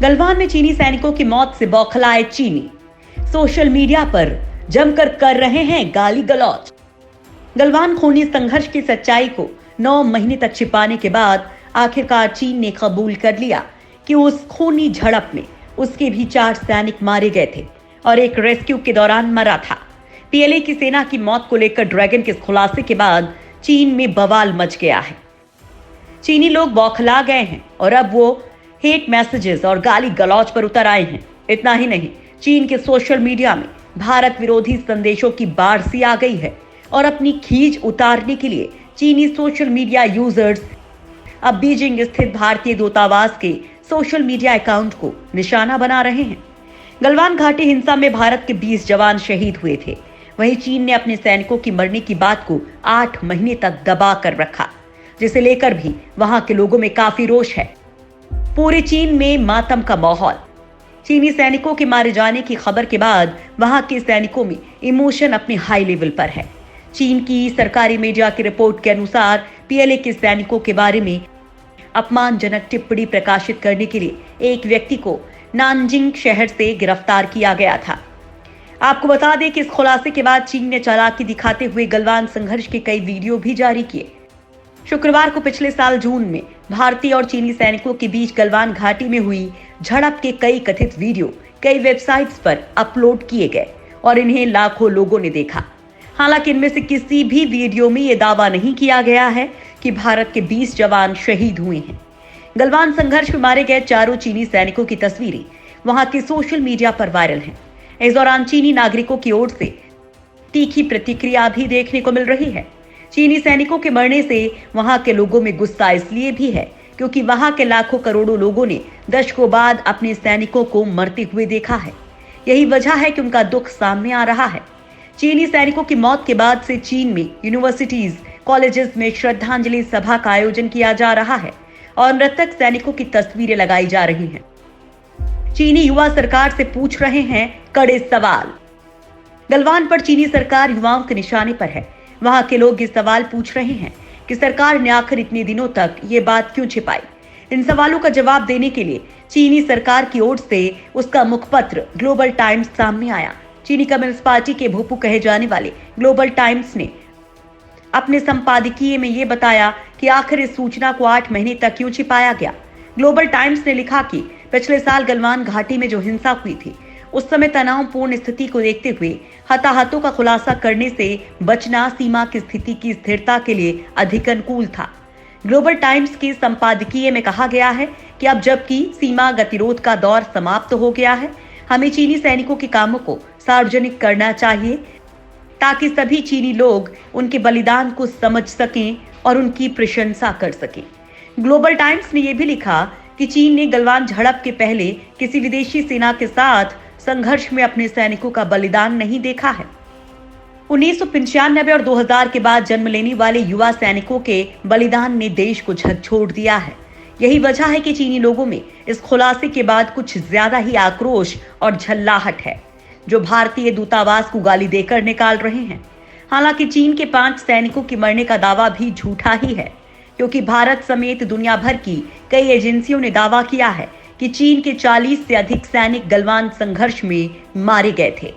गलवान में चीनी सैनिकों की मौत से बौखलाए चीनी, सोशल मीडिया पर जमकर कर रहे हैं गाली गलौज। गलवान खूनी संघर्ष की सच्चाई को 9 महीने तक छिपाने के बाद आखिरकार चीन ने कबूल कर लिया कि उस खूनी झड़प में उसके भी 4 सैनिक मारे गए थे और एक रेस्क्यू के दौरान मरा था। पीएलए की सेना की मौत को लेकर ड्रैगन के खुलासे के बाद चीन में बवाल मच गया है। चीनी लोग बौखला गए हैं और अब वो हेट मैसेजेस और गाली गलौज पर उतर आए हैं। इतना ही नहीं, चीन के सोशल मीडिया में भारत विरोधी संदेशों की बाढ़ सी आ गई है और अपनी खींच उतारने के लिए चीनी सोशल मीडिया यूजर्स अब बीजिंग स्थित भारतीय दूतावास के सोशल मीडिया अकाउंट को निशाना बना रहे हैं। गलवान घाटी हिंसा में भारत के 20 जवान शहीद हुए थे। वहीं चीन ने अपने सैनिकों की मरने की बात को 8 महीने तक दबा कर रखा, जिसे लेकर भी वहां के लोगों में काफी रोष है। पूरे चीन में मातम का माहौल। चीनी सैनिकों के मारे जाने की खबर के बाद वहां के सैनिकों में इमोशन अपने हाई लेवल पर है। चीन की सरकारी मीडिया की रिपोर्ट के अनुसार पीएलए के सैनिकों के बारे में अपमानजनक टिप्पणी प्रकाशित करने के लिए एक व्यक्ति को नानजिंग शहर से गिरफ्तार किया गया था। आपको बता दें कि इस खुलासे के बाद चीन ने चालाकी दिखाते हुए गलवान संघर्ष के कई वीडियो भी जारी किए। शुक्रवार को पिछले साल जून में भारतीय और चीनी सैनिकों के बीच गलवान घाटी में हुई झड़प के कई कथित वीडियो कई वेबसाइट्स पर अपलोड किए गए और इन्हें लाखों लोगों ने देखा। हालांकि इनमें से किसी भी वीडियो में यह दावा नहीं किया गया है कि भारत के 20 जवान शहीद हुए हैं। गलवान संघर्ष में मारे गए 4 चीनी सैनिकों की तस्वीरें वहां के सोशल मीडिया पर वायरल हैं। इस दौरान चीनी नागरिकों की ओर से तीखी प्रतिक्रिया भी देखने को मिल रही है। चीनी सैनिकों के मरने से वहां के लोगों में गुस्सा इसलिए भी है क्योंकि वहां के लाखों करोड़ों लोगों ने दशकों बाद अपने सैनिकों को मरते हुए देखा है। यही वजह है कि उनका दुख सामने आ रहा है। चीनी सैनिकों की मौत के बाद से चीन में यूनिवर्सिटीज, कॉलेजेस में श्रद्धांजलि सभा का आयोजन किया जा रहा है और मृतक सैनिकों की तस्वीरें लगाई जा रही हैं। चीनी युवा सरकार से पूछ रहे हैं कड़े सवाल। गलवान पर चीनी सरकार युवाओं के निशाने पर है। वहां के लोग ये सवाल पूछ रहे हैं कि सरकार ने आखिर इतने दिनों तक ये बात क्यों छिपाई। इन सवालों का जवाब देने के लिए चीनी सरकार की ओर से उसका मुखपत्र ग्लोबल टाइम्स सामने आया। चीनी कम्युनिस्ट पार्टी के भूपू कहे जाने वाले ग्लोबल टाइम्स ने अपने संपादकीय में ये बताया कि आखिर इस सूचना को 8 महीने तक क्यों छिपाया गया। ग्लोबल टाइम्स ने लिखा कि पिछले साल गलवान घाटी में जो हिंसा हुई थी उस समय तनावपूर्ण स्थिति को देखते हुए हताहतों का खुलासा करने से बचना सीमा की स्थिति की स्थिरता के लिए अधिक अनुकूल था। ग्लोबल टाइम्स के संपादकीय में कहा गया है कि अब जबकि सीमा गतिरोध का दौर समाप्त हो गया है, हमें चीनी सैनिकों के कामों को सार्वजनिक करना चाहिए ताकि सभी चीनी लोग उनके बलिदान को समझ सकें और उनकी प्रशंसा कर सकें। ग्लोबल टाइम्स ने यह भी लिखा कि चीन ने गलवान झड़प के पहले किसी विदेशी सेना के साथ संघर्ष में अपने सैनिकों का बलिदान नहीं देखा है। 1995 और 2000 के बाद जन्म लेने वाले युवा सैनिकों के बलिदान ने देश को झकझोर दिया है। यही वजह है कि चीनी लोगों में इस खुलासे के बाद कुछ ज्यादा ही आक्रोश और झल्लाहट है, जो भारतीय दूतावास को गाली देकर निकाल रहे हैं। हालांकि चीन के 5 सैनिकों के मरने का दावा भी झूठा ही है, क्योंकि भारत समेत दुनिया भर की कई एजेंसियों ने दावा किया है कि चीन के 40 से अधिक सैनिक गलवान संघर्ष में मारे गए थे।